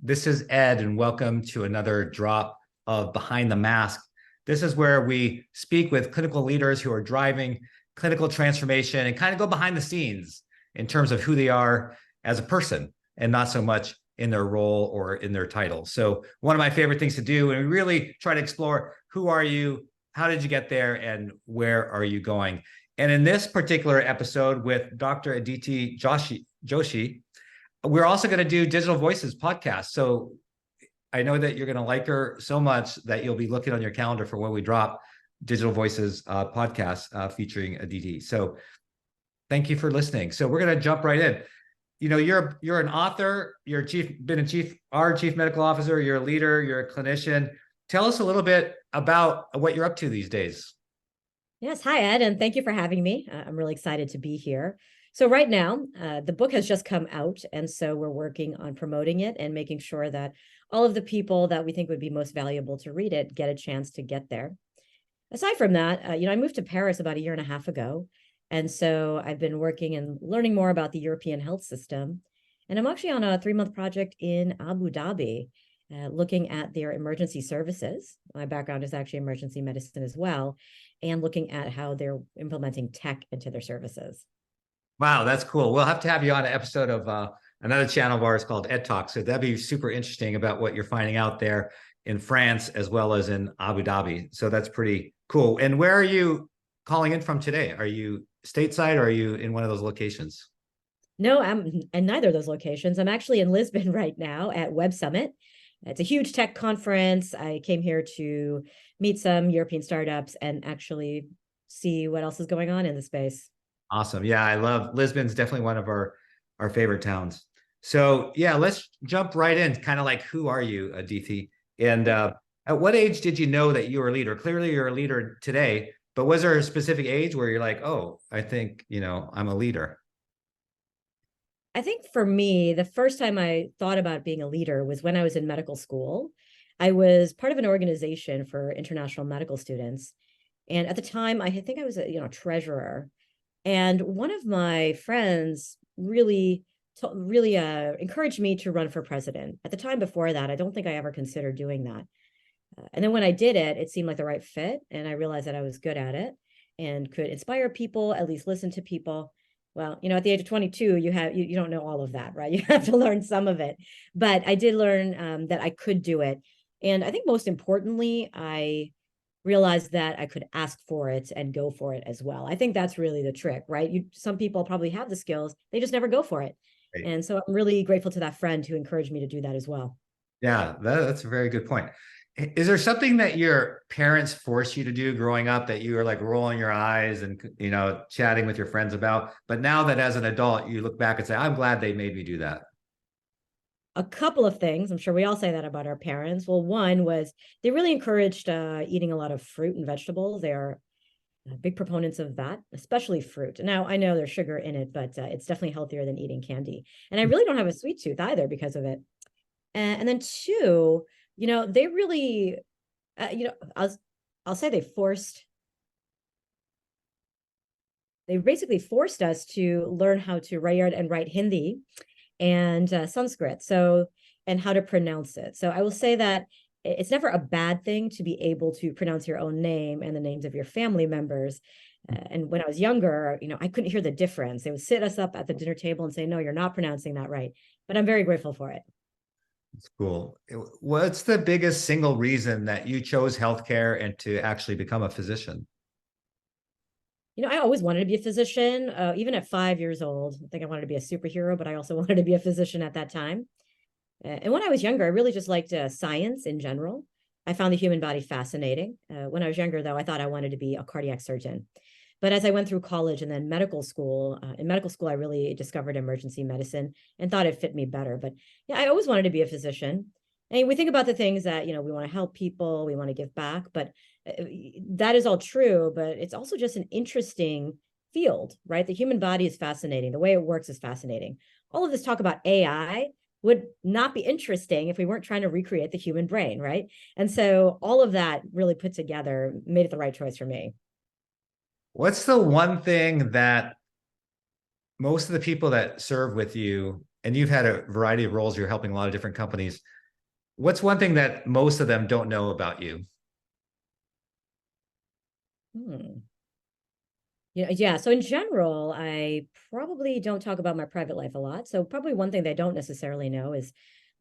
This is Ed, and welcome to another drop of Behind the Mask. This is where we speak with clinical leaders who are driving clinical transformation and kind of go behind the scenes in terms of who they are as a person and not so much in their role or in their title. So, one of my favorite things to do, and we really try to explore who are you, how did you get there, and where are you going? And in this particular episode with Dr. Aditi Joshi, we're also going to do Digital Voices podcast. So I know that you're going to like her so much that you'll be looking on your calendar for when we drop Digital Voices podcast featuring Aditi. So thank you for listening. So we're going to jump right in. You know, you're an author, you're our chief medical officer, you're a leader, you're a clinician. Tell us a little bit about what you're up to these days. Yes. Hi, Ed, and thank you for having me. I'm really excited to be here. So right now, the book has just come out, and so we're working on promoting it and making sure that all of the people that we think would be most valuable to read it get a chance to get there. Aside from that, I moved to Paris about a year and a half ago, and so I've been working and learning more about the European health system. And I'm actually on a 3-month project in Abu Dhabi, looking at their emergency services. My background is actually emergency medicine as well, and looking at how they're implementing tech into their services. Wow, that's cool. We'll have to have you on an episode of another channel of ours called Ed Talk. So that'd be super interesting about what you're finding out there in France as well as in Abu Dhabi. So that's pretty cool. And where are you calling in from today? Are you stateside or are you in one of those locations? No, I'm in neither of those locations. I'm actually in Lisbon right now at Web Summit. It's a huge tech conference. I came here to meet some European startups and actually see what else is going on in the space. Awesome. Yeah, I love Lisbon's definitely one of our favorite towns. So yeah, let's jump right in. Kind of like, who are you, Aditi? And at what age did you know that you were a leader? Clearly, you're a leader today, but was there a specific age where you're like, oh, I think, I'm a leader? I think for me, the first time I thought about being a leader was when I was in medical school. I was part of an organization for international medical students. And at the time, I think I was a treasurer. And one of my friends really encouraged me to run for president. At the time before that, I don't think I ever considered doing that. And then when I did it, it seemed like the right fit. And I realized that I was good at it and could inspire people, at least listen to people. Well, at the age of 22, you don't know all of that, right? You have to learn some of it. But I did learn that I could do it. And I think most importantly, I realized that I could ask for it and go for it as well. I think that's really the trick, right? Some people probably have the skills, they just never go for it. Right. And so I'm really grateful to that friend who encouraged me to do that as well. Yeah, that's a very good point. Is there something that your parents forced you to do growing up that you were like rolling your eyes and chatting with your friends about, but now that as an adult you look back and say, I'm glad they made me do that? A couple of things. I'm sure we all say that about our parents. Well, one was they really encouraged eating a lot of fruit and vegetables. They are big proponents of that, especially fruit. Now, I know there's sugar in it, but it's definitely healthier than eating candy. And I really don't have a sweet tooth either because of it. And then two, they really, I'll say they basically forced us to learn how to write and write Hindi and Sanskrit. So, and how to pronounce it. So I will say that it's never a bad thing to be able to pronounce your own name and the names of your family members. And when I was younger, I couldn't hear the difference. They would sit us up at the dinner table and say, no, you're not pronouncing that right. But I'm very grateful for it. It's cool. What's the biggest single reason that you chose healthcare and to actually become a physician? I always wanted to be a physician, even at 5 years old. I think I wanted to be a superhero, but I also wanted to be a physician at that time. And when I was younger, I really just liked science in general. I found the human body fascinating. When I was younger, though, I thought I wanted to be a cardiac surgeon. But as I went through college and then medical school, in medical school, I really discovered emergency medicine and thought it fit me better. But yeah, I always wanted to be a physician. And we think about the things that, we want to help people, we want to give back, but that is all true. But it's also just an interesting field, right? The human body is fascinating. The way it works is fascinating. All of this talk about AI would not be interesting if we weren't trying to recreate the human brain, right? And so all of that really put together made it the right choice for me. What's the one thing that most of the people that serve with you and you've had a variety of roles. You're helping a lot of different companies. What's one thing that most of them don't know about you? Hmm. Yeah. So in general, I probably don't talk about my private life a lot. So probably one thing they don't necessarily know is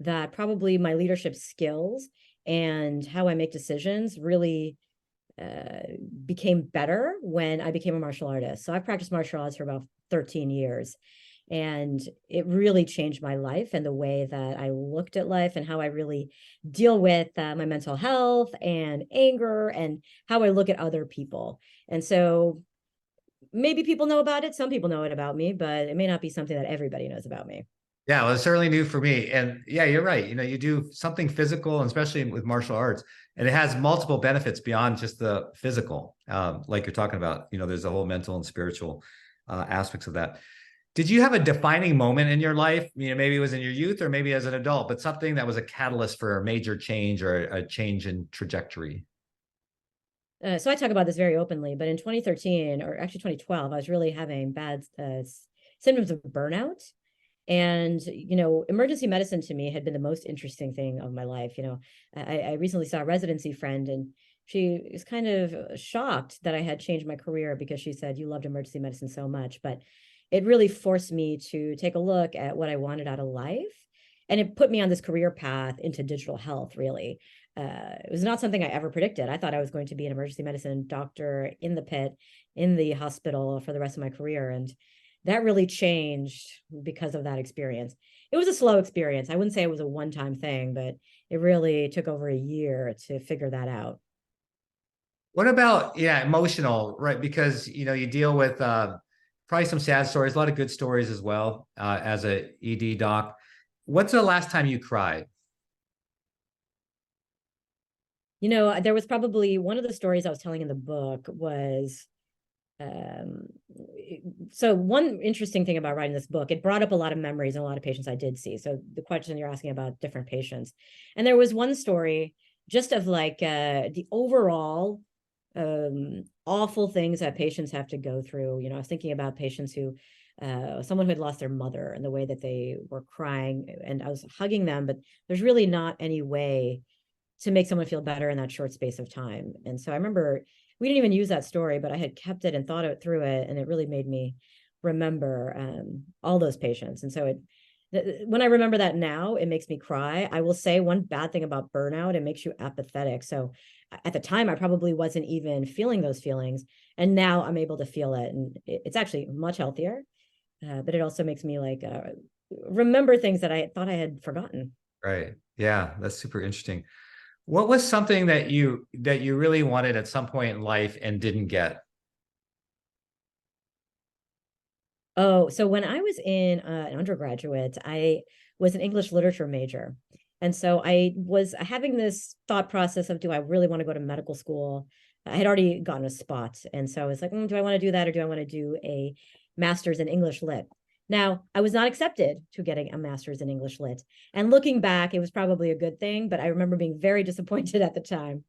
that probably my leadership skills and how I make decisions really uh, became better when I became a martial artist. So I've practiced martial arts for about 13 years. And it really changed my life and the way that I looked at life and how I really deal with my mental health and anger and how I look at other people. And so maybe people know about it. Some people know it about me, but it may not be something that everybody knows about me. Yeah, well, it's certainly new for me. And yeah, you're right. You do something physical, and especially with martial arts, and it has multiple benefits beyond just the physical, like you're talking about. There's a whole mental and spiritual aspects of that. Did you have a defining moment in your life? Maybe it was in your youth or maybe as an adult, but something that was a catalyst for a major change or a change in trajectory. So I talk about this very openly, but in 2013 or actually 2012, I was really having bad symptoms of burnout. And, emergency medicine to me had been the most interesting thing of my life. I recently saw a residency friend and she was kind of shocked that I had changed my career because she said, you loved emergency medicine so much. But it really forced me to take a look at what I wanted out of life. And it put me on this career path into digital health, really. It was not something I ever predicted. I thought I was going to be an emergency medicine doctor in the pit, in the hospital for the rest of my career. And that really changed because of that experience. It was a slow experience. I wouldn't say it was a one-time thing, but it really took over a year to figure that out. What about, yeah, emotional, right? Because, you deal with probably some sad stories, a lot of good stories as well as a ED doc. What's the last time you cried? There was probably one of the stories I was telling in the book was um so one interesting thing about writing this book, it brought up a lot of memories and a lot of patients I did see. So the question you're asking about different patients, and there was one story just of like the overall awful things that patients have to go through. I was thinking about patients who someone who had lost their mother and the way that they were crying, and I was hugging them, but there's really not any way to make someone feel better in that short space of time. And so I remember we didn't even use that story, but I had kept it and thought it through it, and it really made me remember all those patients. And so when I remember that now, it makes me cry. I will say one bad thing about burnout, it makes you apathetic. So at the time, I probably wasn't even feeling those feelings, and now I'm able to feel it, and it's actually much healthier. But it also makes me like remember things that I thought I had forgotten. Right. Yeah, that's super interesting. What was something that you really wanted at some point in life and didn't get? Oh, so when I was in an undergraduate, I was an English literature major. And so I was having this thought process of, do I really want to go to medical school? I had already gotten a spot. And so I was like, do I want to do that or do I want to do a master's in English lit? Now, I was not accepted to getting a master's in English lit. And looking back, it was probably a good thing, but I remember being very disappointed at the time.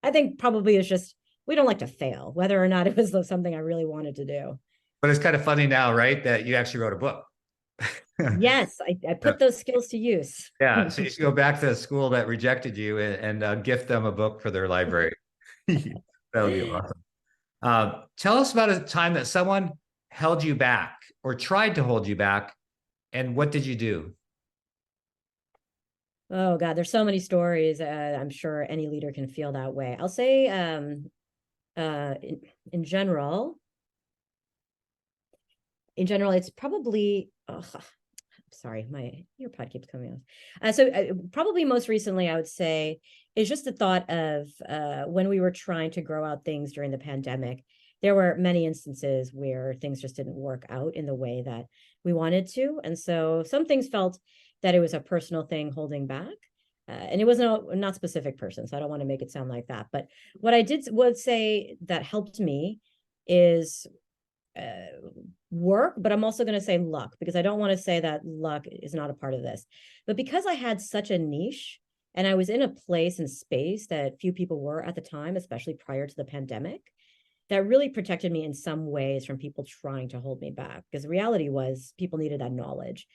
I think probably it's just we don't like to fail, whether or not it was something I really wanted to do. But it's kind of funny now, right? That you actually wrote a book. Yes, I put those skills to use. Yeah. So you should go back to the school that rejected you and gift them a book for their library. That would be awesome. Tell us about a time that someone held you back or tried to hold you back, and what did you do? Oh God, there's so many stories. I'm sure any leader can feel that way. I'll say, in general, it's probably. Oh, sorry, my earpod keeps coming off. So probably most recently, I would say is just the thought of when we were trying to grow out things during the pandemic. There were many instances where things just didn't work out in the way that we wanted to, and so some things felt that it was a personal thing holding back. And it was not specific person, so I don't want to make it sound like that. But what I would say that helped me is work, but I'm also going to say luck, because I don't want to say that luck is not a part of this. But because I had such a niche and I was in a place and space that few people were at the time, especially prior to the pandemic, that really protected me in some ways from people trying to hold me back. Because the reality was people needed that knowledge.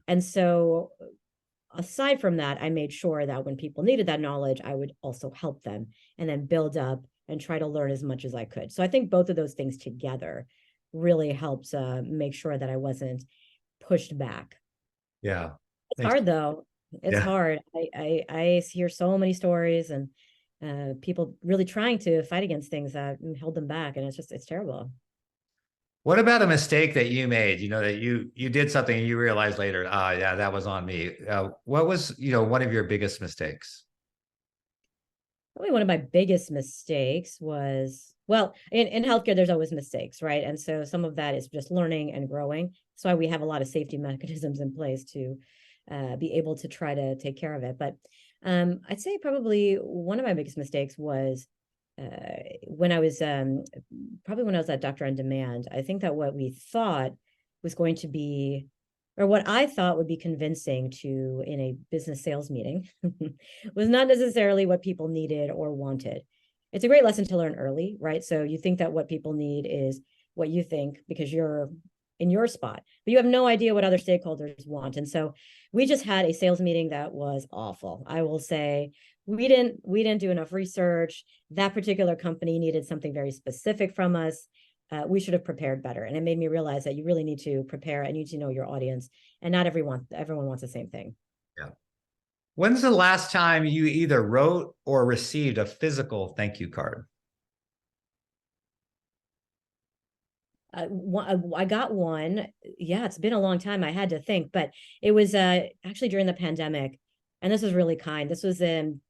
And so aside from that, I made sure that when people needed that knowledge, I would also help them and then build up and try to learn as much as I could. So I think both of those things together really helps make sure that I wasn't pushed back. Yeah. It's Thanks. hard though. It's Yeah. hard. I hear so many stories and people really trying to fight against things that held them back, and it's terrible. What about a mistake that you made? That you did something and you realized later, yeah, that was on me. What was, one of your biggest mistakes? Probably one of my biggest mistakes was, well, in healthcare, there's always mistakes, right? And so some of that is just learning and growing. That's why we have a lot of safety mechanisms in place to be able to try to take care of it. But I'd say probably one of my biggest mistakes was when I was probably when I was at Doctor on Demand. I think that what we thought was going to be, or what I thought would be convincing to in a business sales meeting was not necessarily what people needed or wanted. It's a great lesson to learn early, right? So you think that what people need is what you think because you're in your spot, but you have no idea what other stakeholders want. And so we just had a sales meeting that was awful. I will say we didn't do enough research. That particular company needed something very specific from us. We should have prepared better. And it made me realize that you really need to prepare and you need to know your audience. And not everyone wants the same thing. Yeah. When's the last time you either wrote or received a physical thank you card? I got one. Yeah, it's been a long time. I had to think, but it was actually during the pandemic. And this was really kind. This was in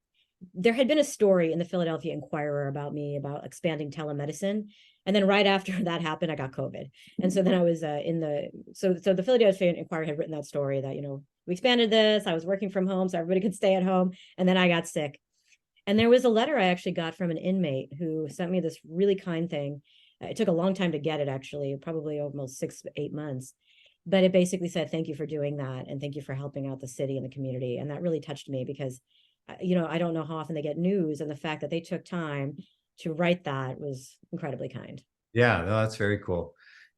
There had been a story in the Philadelphia Inquirer about me about expanding telemedicine. And then right after that happened, I got COVID. And so then I was so the Philadelphia Inquirer had written that story that, we expanded this. I was working from home so everybody could stay at home. And then I got sick. And there was a letter I actually got from an inmate who sent me this really kind thing. It took a long time to get it, actually, probably almost 6 8 months. But it basically said, thank you for doing that. And thank you for helping out the city and the community. And that really touched me because, I don't know how often they get news. And the fact that they took time to write that was incredibly kind. Yeah, no, that's very cool.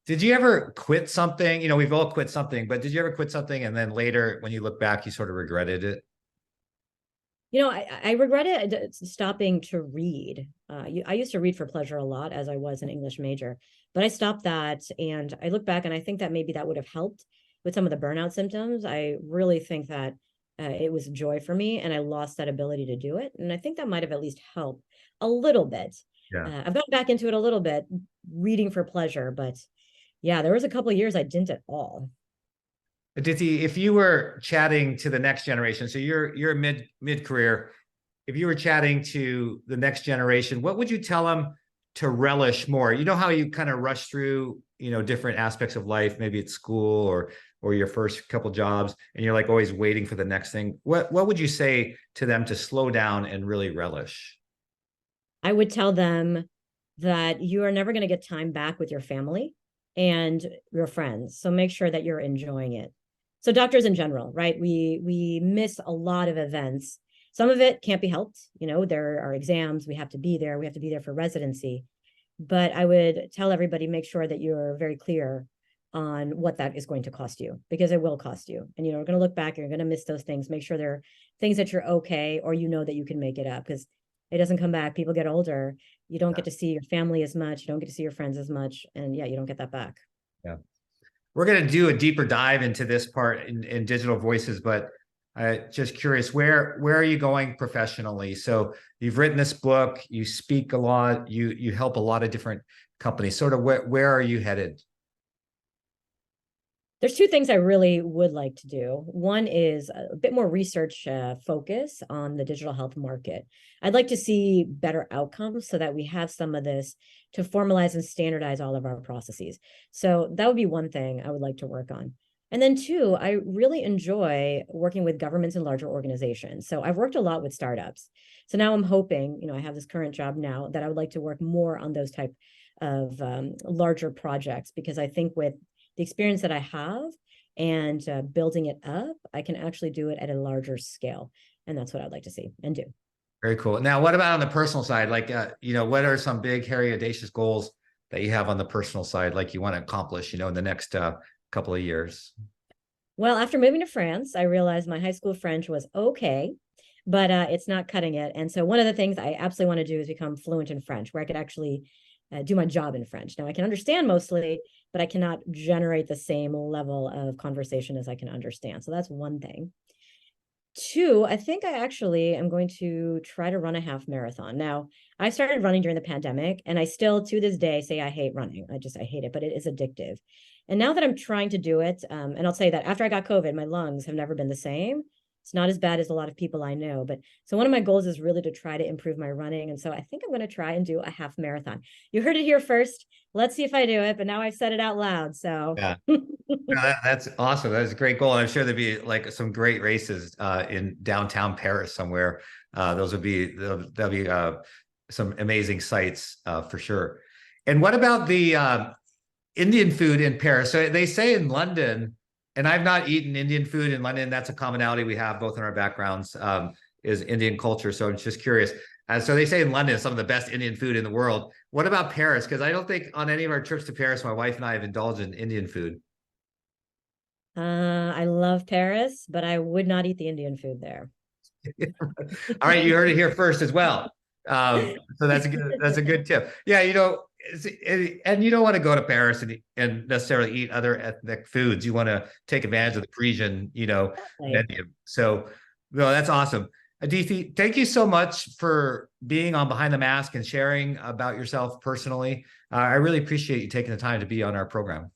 Did you ever quit something? We've all quit something, but did you ever quit something and then later when you look back, you sort of regretted it? I regretted stopping to read. I used to read for pleasure a lot as I was an English major, but I stopped that and I look back and I think that maybe that would have helped with some of the burnout symptoms. I really think that it was joy for me and I lost that ability to do it. And I think that might have at least helped a little bit. Yeah. I've gotten back into it a little bit, reading for pleasure, but yeah, there was a couple of years I didn't at all. Aditi, if you were chatting to the next generation, so you're mid career, if you were chatting to the next generation, what would you tell them to relish more? You know how you kind of rush through, different aspects of life, maybe it's school or your first couple jobs, and you're like always waiting for the next thing. What would you say to them to slow down and really relish? I would tell them that you are never going to get time back with your family and your friends. So make sure that you're enjoying it. So doctors in general, right? We miss a lot of events. Some of it can't be helped. There are exams. We have to be there. We have to be there for residency. But I would tell everybody, make sure that you're very clear on what that is going to cost you, because it will cost you. And, we're going to look back, you're going to miss those things. Make sure they're things that you're okay, or that you can make it up, because it doesn't come back. People get older. You don't get to see your family as much. You don't get to see your friends as much. And yeah, you don't get that back. Yeah. We're going to do a deeper dive into this part in digital voices, but just curious, where are you going professionally? So you've written this book, you speak a lot, you help a lot of different companies. Sort of where are you headed? There's two things I really would like to do. One is a bit more research focus on the digital health market. I'd like to see better outcomes so that we have some of this to formalize and standardize all of our processes. So that would be one thing I would like to work on. And then two, I really enjoy working with governments and larger organizations. So I've worked a lot with startups. So now I'm hoping, I have this current job now, that I would like to work more on those type of larger projects, because I think with the experience that I have and building it up, I can actually do it at a larger scale. And that's what I'd like to see and do. Very cool. Now, what about on the personal side? Like, what are some big, hairy, audacious goals that you have on the personal side, like you want to accomplish, in the next couple of years? Well, after moving to France, I realized my high school French was okay, but it's not cutting it. And so one of the things I absolutely want to do is become fluent in French, where I could actually do my job in French. Now I can understand mostly, but I cannot generate the same level of conversation as I can understand. So that's one thing. Two, I think I actually am going to try to run a half marathon. Now, I started running during the pandemic, and I still to this day say I hate running. I hate it, but it is addictive. And now that I'm trying to do it, and I'll say that after I got COVID, my lungs have never been the same. It's not as bad as a lot of people I know. But so one of my goals is really to try to improve my running. And so I think I'm going to try and do a half marathon. You heard it here first. Let's see if I do it. But now I've said it out loud. So Yeah. No, that's awesome. That's a great goal. I'm sure there'd be like some great races in downtown Paris somewhere. Those would be there'll be some amazing sights for sure. And what about the Indian food in Paris? So they say in London, and I've not eaten Indian food in London. That's a commonality we have both in our backgrounds, is Indian culture. So I'm just curious. So they say in London, some of the best Indian food in the world. What about Paris? Because I don't think on any of our trips to Paris, my wife and I have indulged in Indian food. I love Paris, but I would not eat the Indian food there. All right, you heard it here first as well. So that's a good tip. Yeah, and you don't want to go to Paris and necessarily eat other ethnic foods. You want to take advantage of the Parisian, Like, menu. So, no, that's awesome. Aditi, thank you so much for being on Behind the Mask and sharing about yourself personally. I really appreciate you taking the time to be on our program.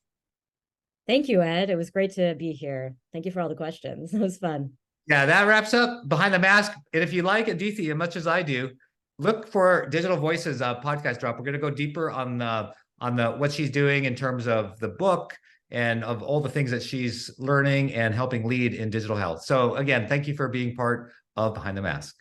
thank you, Ed. It was great to be here. Thank you for all the questions. It was fun. Yeah, that wraps up Behind the Mask. And if you like Aditi as much as I do, look for Digital Voices podcast drop. We're going to go deeper on the what she's doing in terms of the book and of all the things that she's learning and helping lead in digital health. So again, thank you for being part of Behind the Mask.